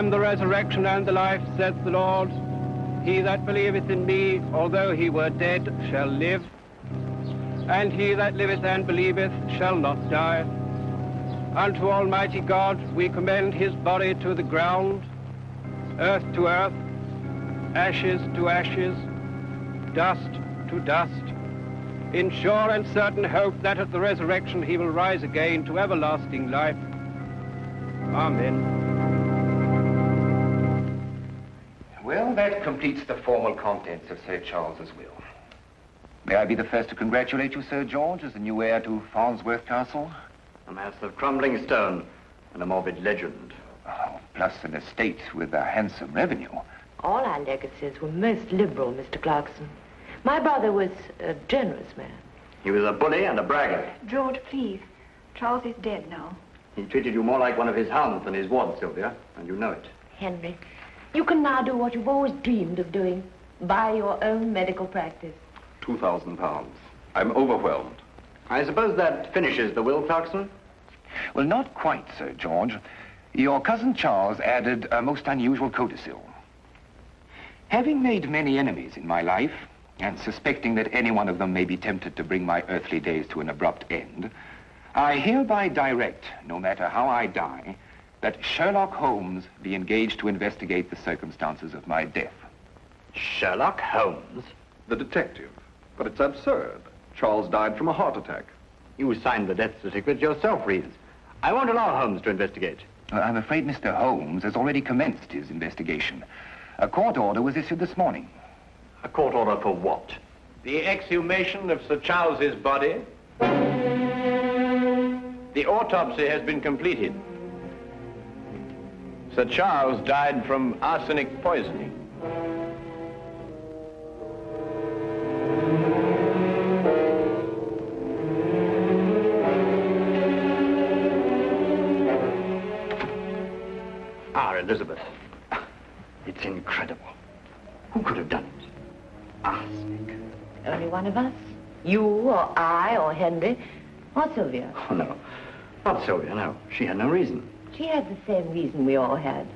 am the resurrection and the life, saith the Lord. He that believeth in me, although he were dead, shall live. And he that liveth and believeth shall not die. Unto Almighty God we commend his body to the ground, earth to earth, ashes to ashes, dust to dust, in sure and certain hope that at the resurrection he will rise again to everlasting life. Amen. Well, that completes the formal contents of Sir Charles's will. May I be the first to congratulate you, Sir George, as the new heir to Farnsworth Castle? A mass of crumbling stone and a morbid legend. Oh, plus an estate with a handsome revenue. All our legacies were most liberal, Mr. Clarkson. My brother was a generous man. He was a bully and a braggart. George, please. Charles is dead now. He treated you more like one of his hounds than his ward, Sylvia, and you know it. Henry, you can now do what you've always dreamed of doing. Buy your own medical practice. £2,000. I'm overwhelmed. I suppose that finishes the will, Clarkson? Well, not quite, Sir George. Your cousin Charles added a most unusual codicil. Having made many enemies in my life, and suspecting that any one of them may be tempted to bring my earthly days to an abrupt end, I hereby direct, no matter how I die, that Sherlock Holmes be engaged to investigate the circumstances of my death. Sherlock Holmes? The detective. But it's absurd. Charles died from a heart attack. You signed the death certificate yourself, Reeves. I won't allow Holmes to investigate. I'm afraid Mr. Holmes has already commenced his investigation. A court order was issued this morning. A court order for what? The exhumation of Sir Charles's body. The autopsy has been completed. Sir Charles died from arsenic poisoning. Elizabeth, it's incredible. Who could have done it? Arsenic. Only one of us. You or I or Henry or Sylvia. Oh, no. Not Sylvia, no. She had no reason. She had the same reason we all had.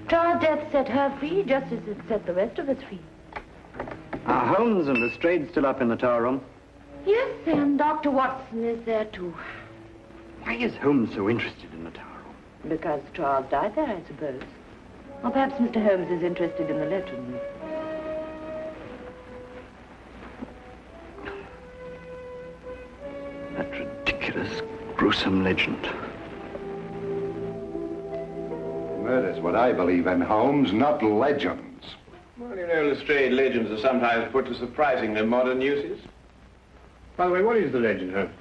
Charles' death set her free just as it set the rest of us free. Are Holmes and Lestrade still up in the tower room? Yes, and Dr. Watson is there too. Why is Holmes so interested in the tower room? Because Charles died there, I suppose. Or perhaps Mr. Holmes is interested in the legend. That ridiculous, gruesome legend. Murder's what I believe in, Holmes, not legends. Well, you know, Lestrade, legends are sometimes put to surprisingly modern uses. By the way, what is the legend, Holmes?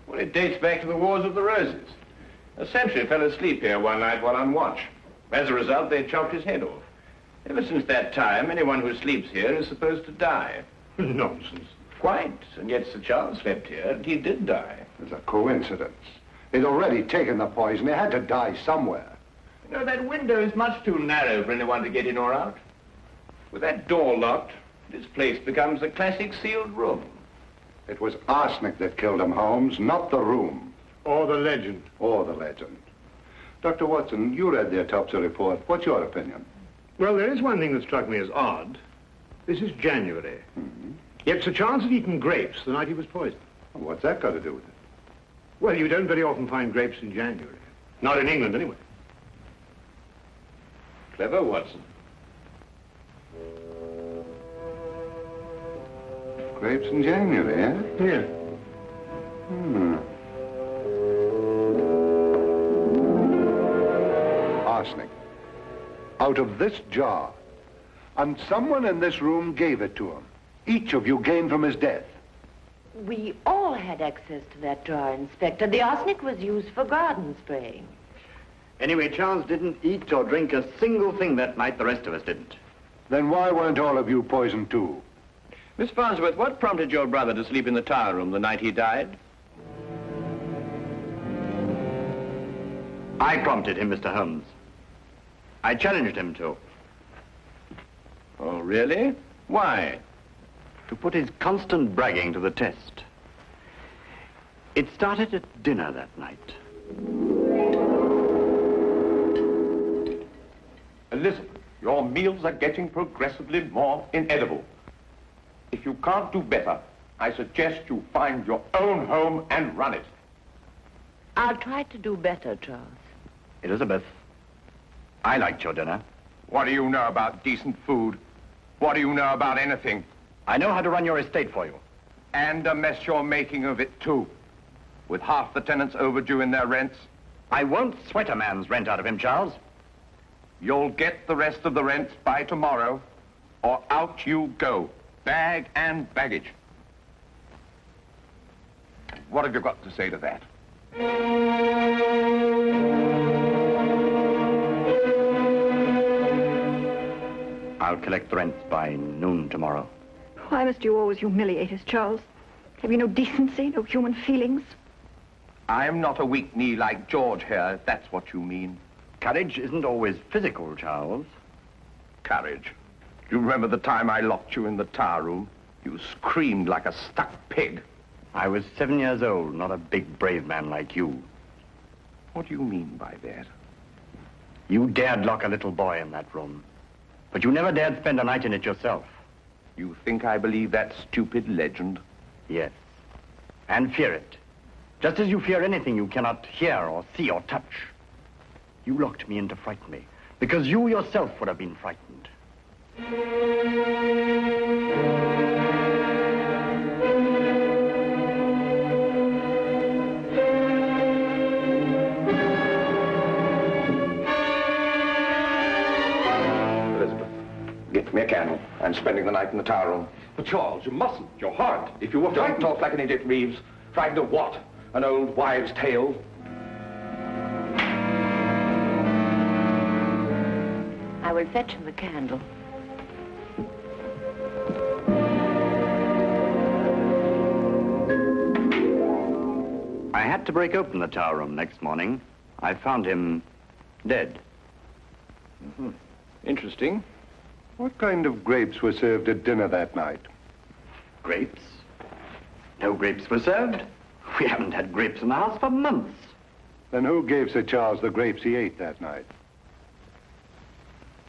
Well, it dates back to the Wars of the Roses. A sentry fell asleep here one night while on watch. As a result, they chopped his head off. Ever since that time, anyone who sleeps here is supposed to die. Nonsense. Quite. And yet Sir Charles slept here, and he did die. It's a coincidence. He'd already taken the poison. He had to die somewhere. You know, that window is much too narrow for anyone to get in or out. With that door locked, this place becomes a classic sealed room. It was arsenic that killed him, Holmes, not the room. Or the legend. Or the legend. Dr. Watson, you read the autopsy report. What's your opinion? Well, there is one thing that struck me as odd. This is January. Mm-hmm. Yet Sir Charles had eaten grapes the night he was poisoned. Well, what's that got to do with it? Well, you don't very often find grapes in January. Not in England, anyway. Clever, Watson. Grapes in January, eh? Yeah. Arsenic. Out of this jar. And someone in this room gave it to him. Each of you gained from his death. We all had access to that jar, Inspector. The arsenic was used for garden spraying. Anyway, Charles didn't eat or drink a single thing that night. The rest of us didn't. Then why weren't all of you poisoned too? Miss Farnsworth, what prompted your brother to sleep in the tower room the night he died? I prompted him, Mr. Holmes. I challenged him to. Oh, really? Why? To put his constant bragging to the test. It started at dinner that night. A Elizabeth, your meals are getting progressively more inedible. If you can't do better, I suggest you find your own home and run it. I'll try to do better, Charles. Elizabeth, I liked your dinner. What do you know about decent food? What do you know about anything? I know how to run your estate for you. And the mess you're making of it, too. With half the tenants overdue in their rents. I won't sweat a man's rent out of him, Charles. You'll get the rest of the rents by tomorrow, or out you go. Bag and baggage. What have you got to say to that? I'll collect the rents by noon tomorrow. Why must you always humiliate us, Charles? Have you no decency, no human feelings? I'm not a weak knee like George here, if that's what you mean. Courage isn't always physical, Charles. Courage. Do you remember the time I locked you in the tower room? You screamed like a stuck pig. I was 7 years old, not a big, brave man like you. What do you mean by that? You dared lock a little boy in that room, but you never dared spend a night in it yourself. You think I believe that stupid legend? Yes, and fear it. Just as you fear anything you cannot hear or see or touch. You locked me in to frighten me, because you yourself would have been frightened. Elizabeth, get me a candle. I'm spending the night in the tower room. But Charles, you mustn't. You're hard. If you were Don't frightened... talk like an idiot, Reeves. Frightened of what? An old wives' tale? I will fetch him a candle. I had to break open the tower room next morning. I found him dead. Mm-hmm. Interesting. What kind of grapes were served at dinner that night? Grapes? No grapes were served. We haven't had grapes in the house for months. Then who gave Sir Charles the grapes he ate that night?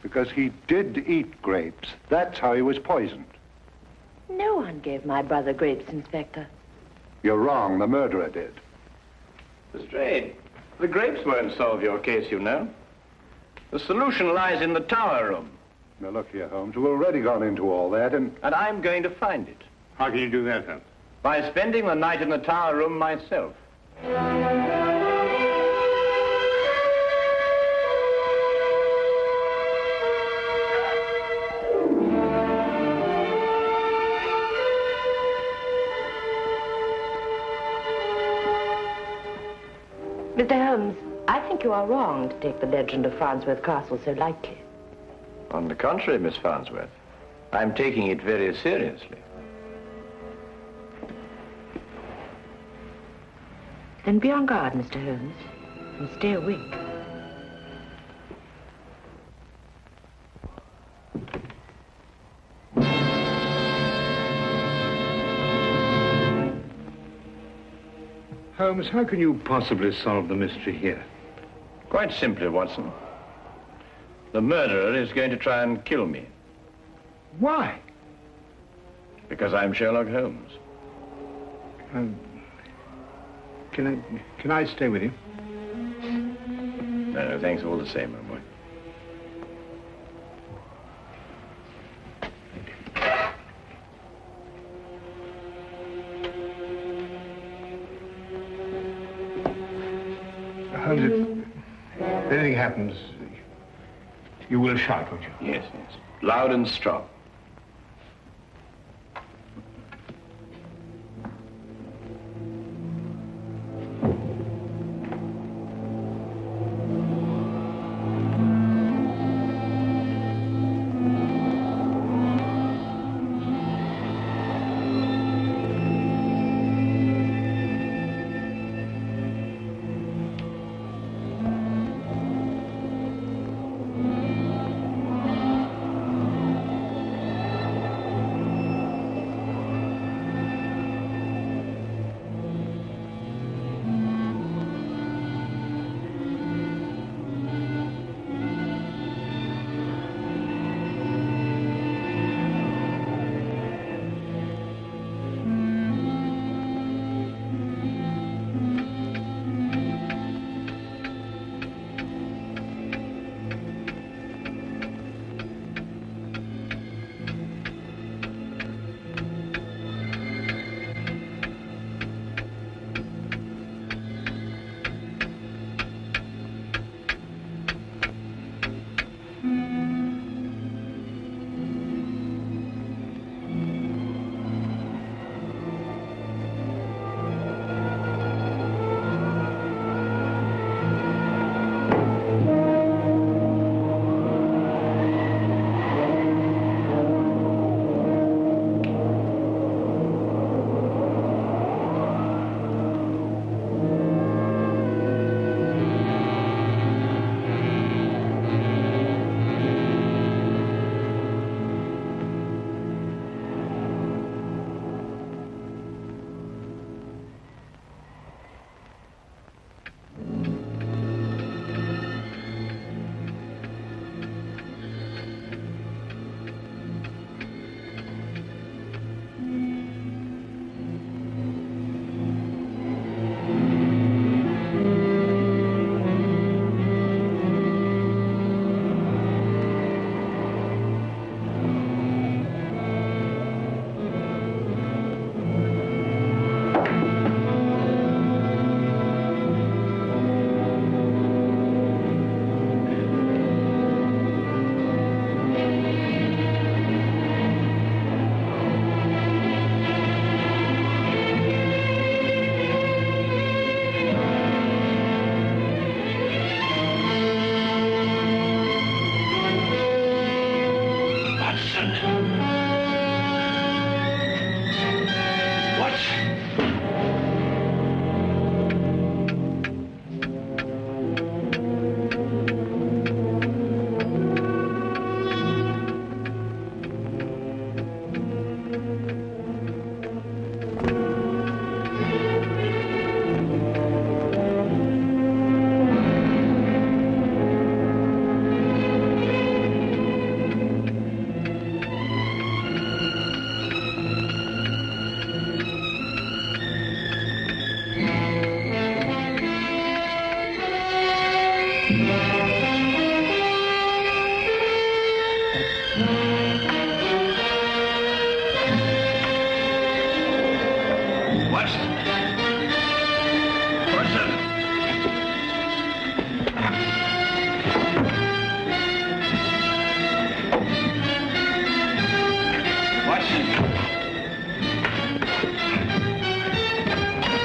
Because he did eat grapes. That's how he was poisoned. No one gave my brother grapes, Inspector. You're wrong. The murderer did. Lestrade, the grapes won't solve your case, you know. The solution lies in the tower room. Now, look here, Holmes. We've already gone into all that, and I'm going to find it. How can you do that, Holmes? By spending the night in the tower room myself. Mr. Holmes, I think you are wrong to take the legend of Farnsworth Castle so lightly. On the contrary, Miss Farnsworth, I'm taking it very seriously. Then be on guard, Mr. Holmes, and stay awake. Holmes, how can you possibly solve the mystery here? Quite simply, Watson. The murderer is going to try and kill me. Why? Because I'm Sherlock Holmes. Can I stay with you? No, thanks all the same, my boy. Holmes, if anything happens, you will shout, won't you? Yes, yes. Loud and strong.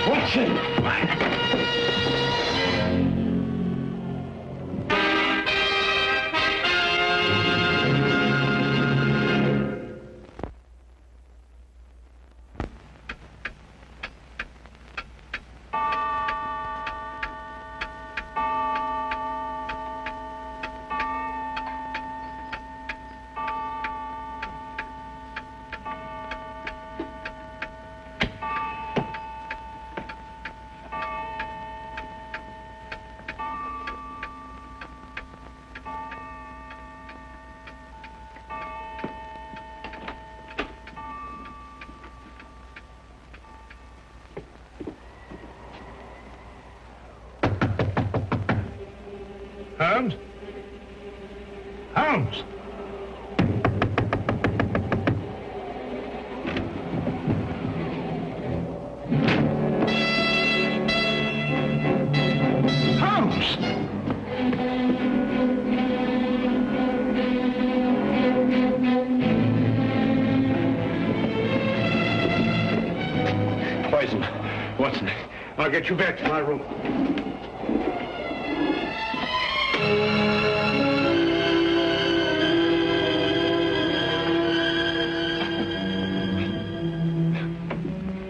Watson! Holmes? Holmes! Holmes! Poison. Watson, I'll get you back to my room.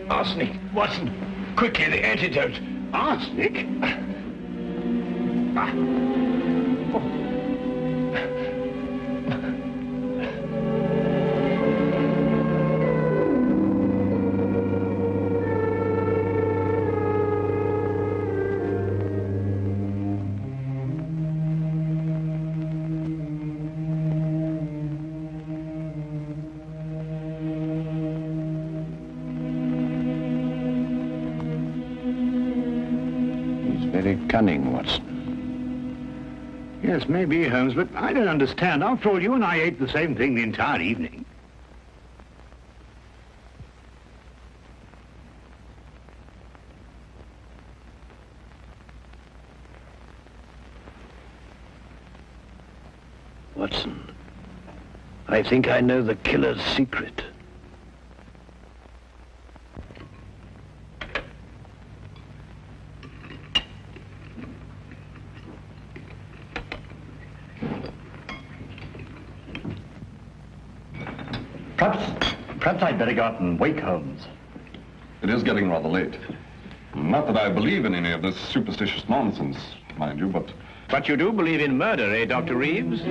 Arsenic. Watson, quickly, the antidote. Arsenic? Very cunning, Watson. Yes, maybe, Holmes, but I don't understand. After all, you and I ate the same thing the entire evening. Watson, I think I know the killer's secret. Perhaps I'd better go out and wake Holmes. It is getting rather late. Not that I believe in any of this superstitious nonsense, mind you, but... But you do believe in murder, eh, Dr. Reeves?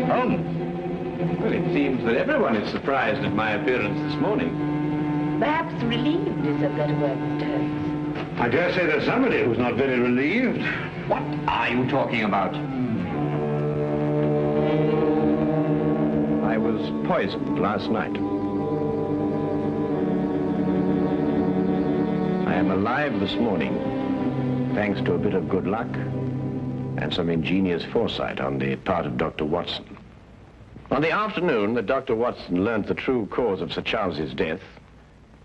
Holmes! Well, it seems that everyone is surprised at my appearance this morning. Perhaps relieved is a better word, Mr. Holmes. I dare say there's somebody who's not very relieved. What are you talking about? I was poisoned last night. I am alive this morning, thanks to a bit of good luck and some ingenious foresight on the part of Dr. Watson. On the afternoon that Dr. Watson learned the true cause of Sir Charles's death,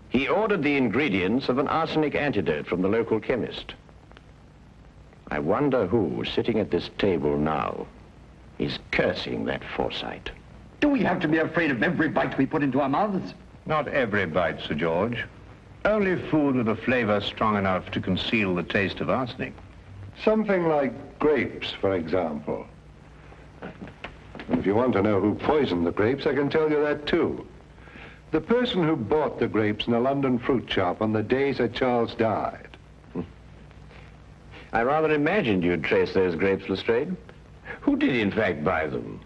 he ordered the ingredients of an arsenic antidote from the local chemist. I wonder who, sitting at this table now, is cursing that foresight. Do we have to be afraid of every bite we put into our mouths? Not every bite, Sir George. Only food with a flavor strong enough to conceal the taste of arsenic. Something like grapes, for example. And if you want to know who poisoned the grapes, I can tell you that too. The person who bought the grapes in a London fruit shop on the day Sir Charles died. I rather imagined you'd trace those grapes, Lestrade. Who did, in fact, buy them?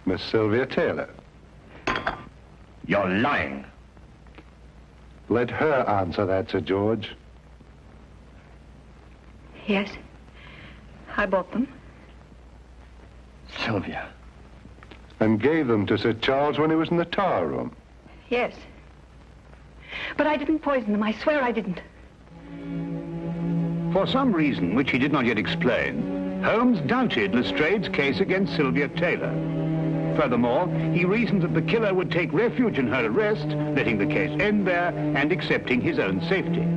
Miss Sylvia Taylor. You're lying. Let her answer that, Sir George. Yes. I bought them. Sylvia. And gave them to Sir Charles when he was in the tower room. Yes. But I didn't poison them. I swear I didn't. For some reason which he did not yet explain, Holmes doubted Lestrade's case against Sylvia Taylor. Furthermore, he reasoned that the killer would take refuge in her arrest, letting the case end there and accepting his own safety.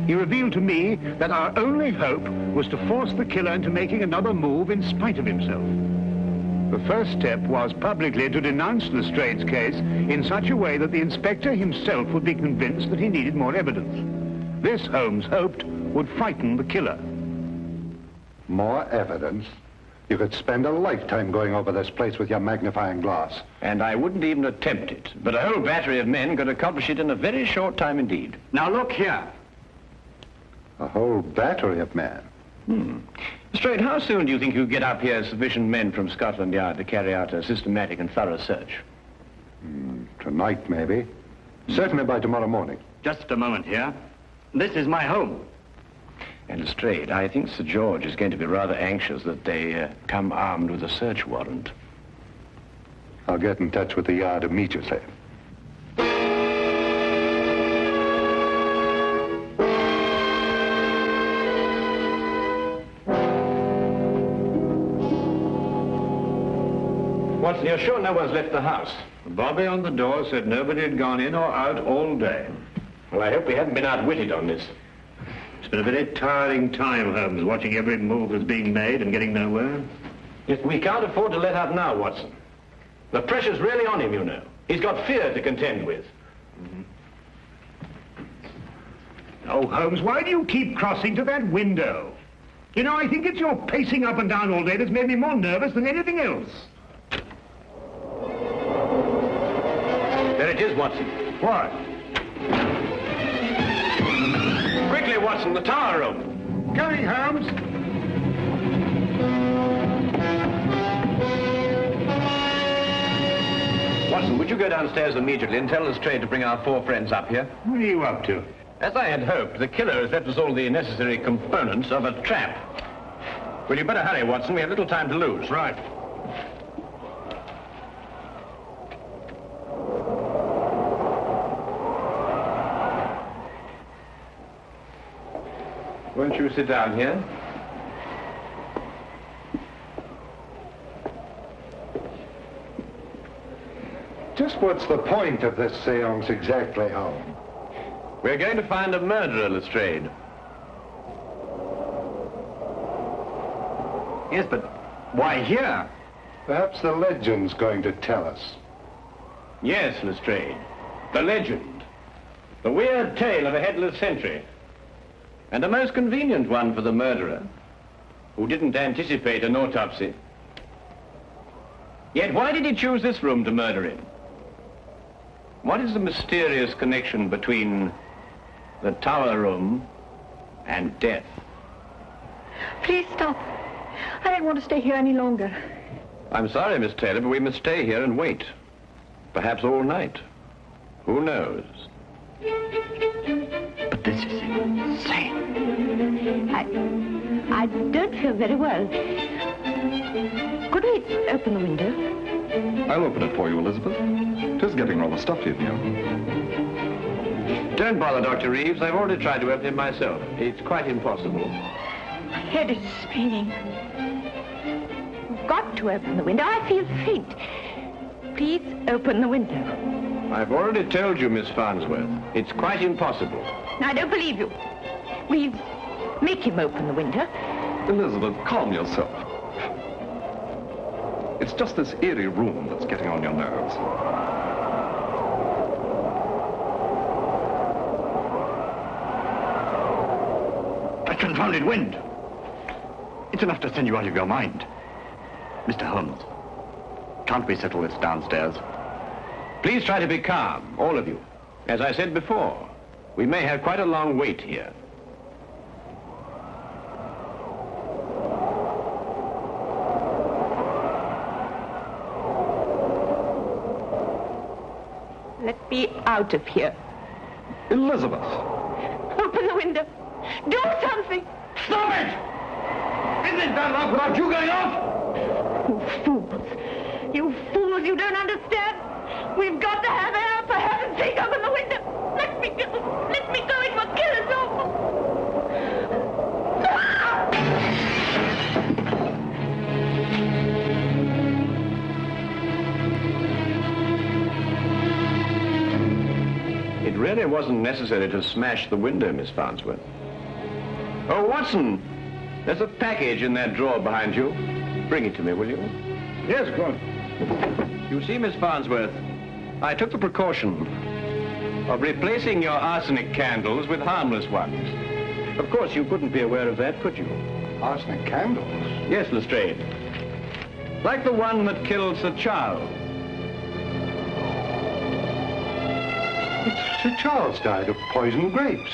He revealed to me that our only hope was to force the killer into making another move in spite of himself. The first step was publicly to denounce Lestrade's case in such a way that the inspector himself would be convinced that he needed more evidence. This, Holmes hoped, would frighten the killer. More evidence? You could spend a lifetime going over this place with your magnifying glass. And I wouldn't even attempt it. But a whole battery of men could accomplish it in a very short time indeed. Now look here. A whole battery of men? Lestrade, how soon do you think you get up here sufficient men from Scotland Yard to carry out a systematic and thorough search? Tonight, maybe. Certainly by tomorrow morning. Just a moment here. This is my home. And Lestrade, I think Sir George is going to be rather anxious that they come armed with a search warrant. I'll get in touch with the Yard immediately. Watson, you're sure no one's left the house? Bobby on the door said nobody had gone in or out all day. Well, I hope we haven't been outwitted on this. It's been a very tiring time, Holmes, watching every move that's being made and getting nowhere. Yes, we can't afford to let up now, Watson. The pressure's really on him, you know. He's got fear to contend with. Oh, Holmes, why do you keep crossing to that window? You know, I think it's your pacing up and down all day that's made me more nervous than anything else. There it is, Watson. What? Quickly, Watson, the tower room. Coming, Holmes. Watson, would you go downstairs immediately and tell Lestrade to bring our 4 friends up here? What are you up to? As I had hoped, the killer has left us all the necessary components of a trap. Well, you better hurry, Watson. We have little time to lose. Right. Won't you sit down here? Just what's the point of this seance exactly, Holmes? We're going to find a murderer, Lestrade. Yes, but why here? Perhaps the legend's going to tell us. Yes, Lestrade. The legend. The weird tale of a headless sentry. And a most convenient one for the murderer, who didn't anticipate an autopsy. Yet why did he choose this room to murder in? What is the mysterious connection between the tower room and death? Please stop. I don't want to stay here any longer. I'm sorry, Miss Taylor, but we must stay here and wait. Perhaps all night. Who knows? But this is insane. I don't feel very well. Could we open the window? I'll open it for you, Elizabeth. It is getting rather stuffy in here. Don't bother, Dr. Reeves. I've already tried to open it myself. It's quite impossible. My head is spinning. You've got to open the window. I feel faint. Please open the window. I've already told you, Miss Farnsworth. It's quite impossible. I don't believe you. Reeves, make him open the window. Elizabeth, calm yourself. It's just this eerie room that's getting on your nerves. That confounded wind. It's enough to send you out of your mind. Mr. Holmes, can't we settle this downstairs? Please try to be calm, all of you. As I said before, we may have quite a long wait here. Let me out of here. Elizabeth! Open the window. Do something. Stop it! Isn't that enough without you going off? You fools. You fools, you don't understand. We've got to have air. For heaven's sake, open the window. Let me go. Let me go. It will kill us all. It really wasn't necessary to smash the window, Miss Farnsworth. Oh, Watson, there's a package in that drawer behind you. Bring it to me, will you? Yes, of course. You see, Miss Farnsworth, I took the precaution of replacing your arsenic candles with harmless ones. Of course, you couldn't be aware of that, could you? Arsenic candles? Yes, Lestrade. Like the one that killed Sir Charles. But Sir Charles died of poisoned grapes.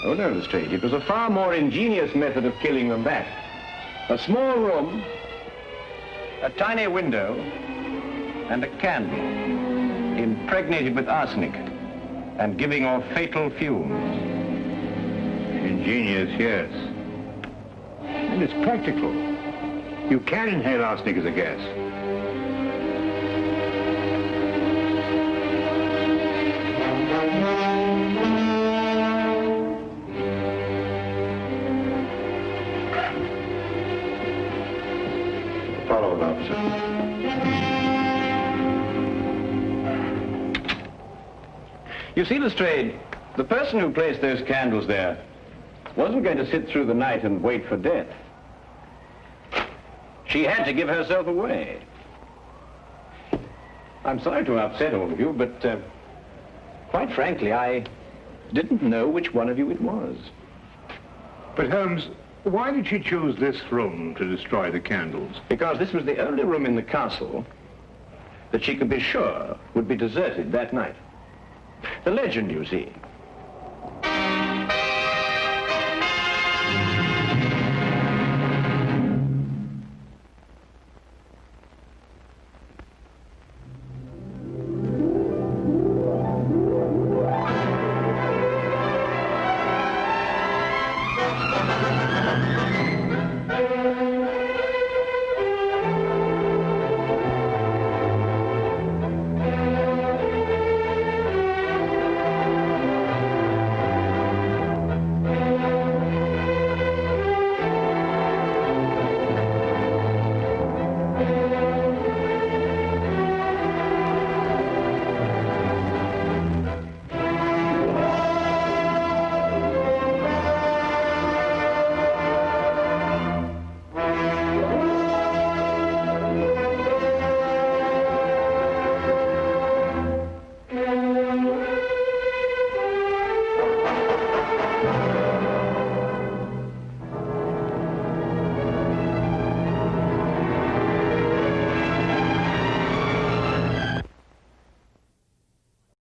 Oh, no, Lestrade. It was a far more ingenious method of killing than that. A small room, a tiny window, and a candle impregnated with arsenic and giving off fatal fumes. Ingenious, yes. And it's practical. You can inhale arsenic as a gas. Follow it, officer. You see, Lestrade, the person who placed those candles there wasn't going to sit through the night and wait for death. She had to give herself away. I'm sorry to upset all of you, but quite frankly, I didn't know which one of you it was. But Holmes, why did she choose this room to destroy the candles? Because this was the only room in the castle that she could be sure would be deserted that night. The legend, you see,